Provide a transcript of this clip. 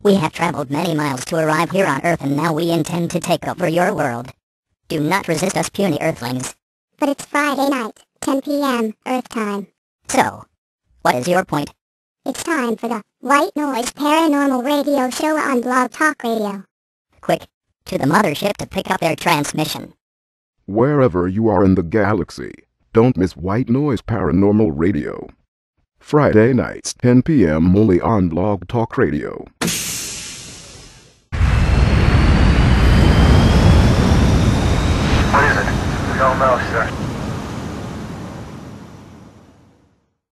We have traveled many miles to arrive here on Earth, and now we intend to take over your world. Do not resist us, puny Earthlings. But it's Friday night, 10 p.m. Earth time. So, what is your point? It's time for the White Noise Paranormal Radio Show on Blog Talk Radio. Quick, to the mothership to pick up their transmission. Wherever you are in the galaxy, don't miss White Noise Paranormal Radio. Friday nights, 10 p.m. only on Blog Talk Radio. What is it? We don't know, sir.